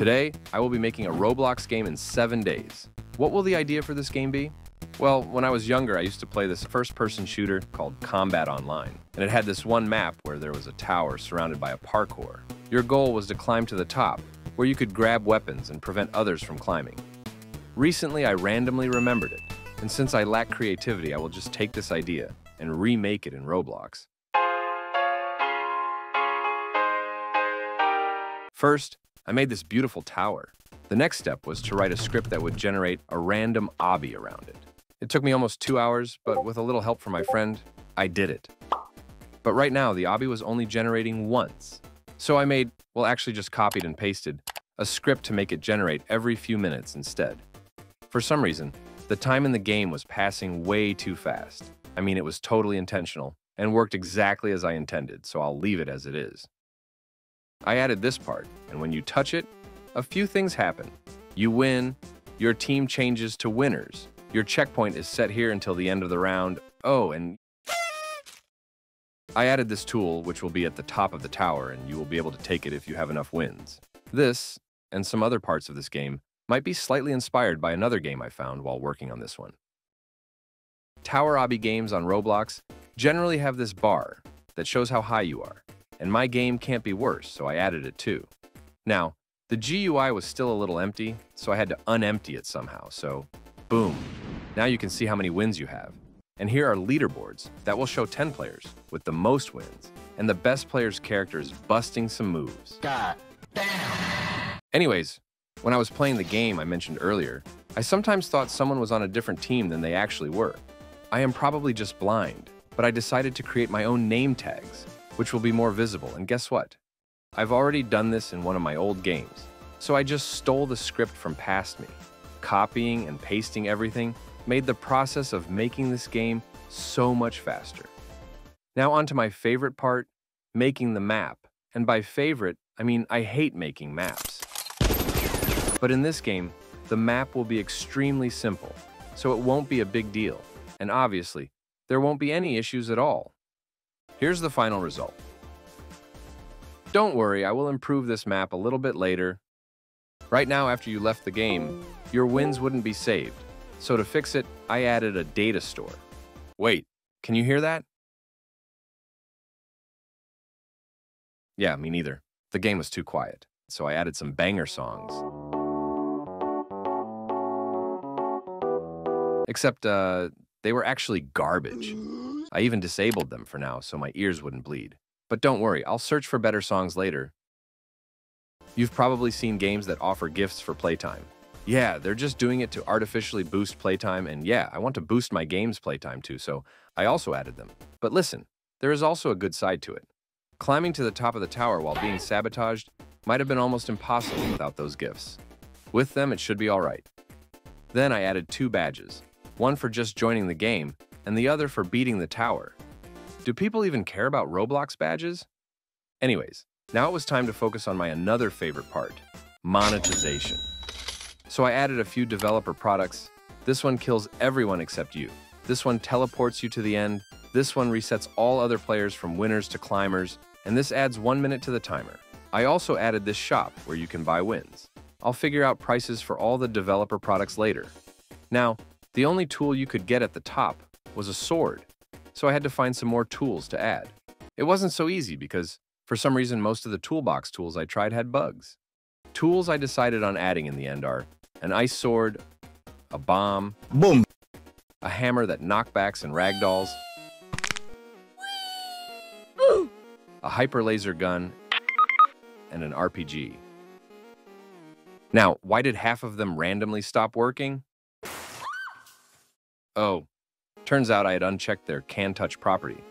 Today, I will be making a Roblox game in 7 days. What will the idea for this game be? Well, when I was younger, I used to play this first-person shooter called Combat Online, and it had this one map where there was a tower surrounded by a parkour. Your goal was to climb to the top, where you could grab weapons and prevent others from climbing. Recently, I randomly remembered it, and since I lack creativity, I will just take this idea and remake it in Roblox. First, I made this beautiful tower. The next step was to write a script that would generate a random obby around it. It took me almost 2 hours, but with a little help from my friend, I did it. But right now, the obby was only generating once. So I made, well, actually just copied and pasted, a script to make it generate every few minutes instead. For some reason, the time in the game was passing way too fast. I mean, it was totally intentional and worked exactly as I intended, so I'll leave it as it is. I added this part, and when you touch it, a few things happen. You win, your team changes to winners. Your checkpoint is set here until the end of the round. Oh, and I added this tool, which will be at the top of the tower, and you will be able to take it if you have enough wins. This, and some other parts of this game, might be slightly inspired by another game I found while working on this one. Tower obby games on Roblox generally have this bar that shows how high you are, and my game can't be worse, so I added it too. Now, the GUI was still a little empty, so I had to unempty it somehow, so boom. Now you can see how many wins you have. And here are leaderboards that will show 10 players with the most wins, and the best player's character is busting some moves. God damn. Anyways, when I was playing the game I mentioned earlier, I sometimes thought someone was on a different team than they actually were. I am probably just blind, but I decided to create my own name tags, which will be more visible, and guess what? I've already done this in one of my old games, so I just stole the script from past me. Copying and pasting everything made the process of making this game so much faster. Now on to my favorite part, making the map. And by favorite, I mean I hate making maps. But in this game, the map will be extremely simple, so it won't be a big deal. And obviously, there won't be any issues at all. Here's the final result. Don't worry, I will improve this map a little bit later. Right now, after you left the game, your wins wouldn't be saved. So to fix it, I added a data store. Wait, can you hear that? Yeah, me neither. The game was too quiet, so I added some banger songs. Except, they were actually garbage. I even disabled them for now so my ears wouldn't bleed. But don't worry, I'll search for better songs later. You've probably seen games that offer gifts for playtime. Yeah, they're just doing it to artificially boost playtime, and yeah, I want to boost my game's playtime too, so I also added them. But listen, there is also a good side to it. Climbing to the top of the tower while being sabotaged might have been almost impossible without those gifts. With them, it should be alright. Then I added 2 badges, one for just joining the game, and the other for beating the tower. Do people even care about Roblox badges? Anyways, now it was time to focus on my another favorite part, monetization. So I added a few developer products. This one kills everyone except you. This one teleports you to the end. This one resets all other players from winners to climbers. And this adds 1 minute to the timer. I also added this shop where you can buy wins. I'll figure out prices for all the developer products later. Now, the only tool you could get at the top was a sword, so I had to find some more tools to add. It wasn't so easy because, for some reason, most of the toolbox tools I tried had bugs. Tools I decided on adding in the end are an ice sword, a bomb, Boom. a hammer that knockbacks and ragdolls, a hyper laser gun, and an RPG. Now, why did half of them randomly stop working? Oh, turns out I had unchecked their can touch property,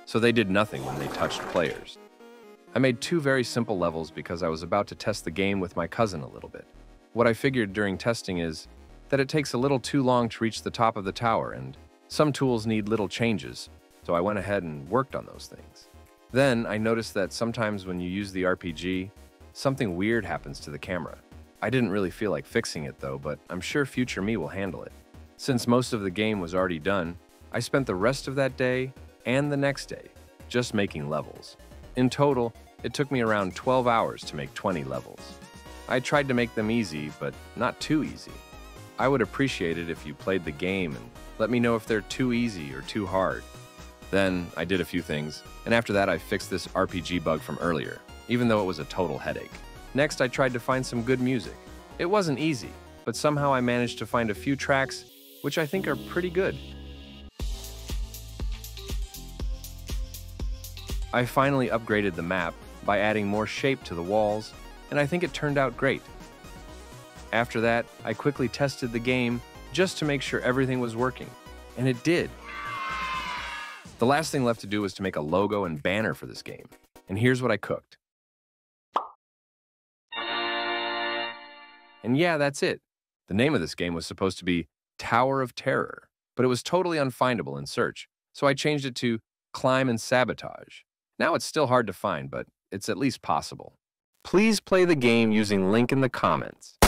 so they did nothing when they touched players. I made 2 very simple levels because I was about to test the game with my cousin a little bit. What I figured during testing is that it takes a little too long to reach the top of the tower, and some tools need little changes, so I went ahead and worked on those things. Then I noticed that sometimes when you use the RPG, something weird happens to the camera. I didn't really feel like fixing it though, but I'm sure future me will handle it. Since most of the game was already done, I spent the rest of that day and the next day just making levels. In total, it took me around 12 hours to make 20 levels. I tried to make them easy, but not too easy. I would appreciate it if you played the game and let me know if they're too easy or too hard. Then I did a few things, and after that I fixed this RPG bug from earlier, even though it was a total headache. Next, I tried to find some good music. It wasn't easy, but somehow I managed to find a few tracks which I think are pretty good. I finally upgraded the map by adding more shape to the walls, and I think it turned out great. After that, I quickly tested the game just to make sure everything was working, and it did. The last thing left to do was to make a logo and banner for this game, and here's what I cooked. And yeah, that's it. The name of this game was supposed to be Tower of Terror, but it was totally unfindable in search, so I changed it to Climb and Sabotage. Now it's still hard to find, but it's at least possible. Please play the game using link in the comments.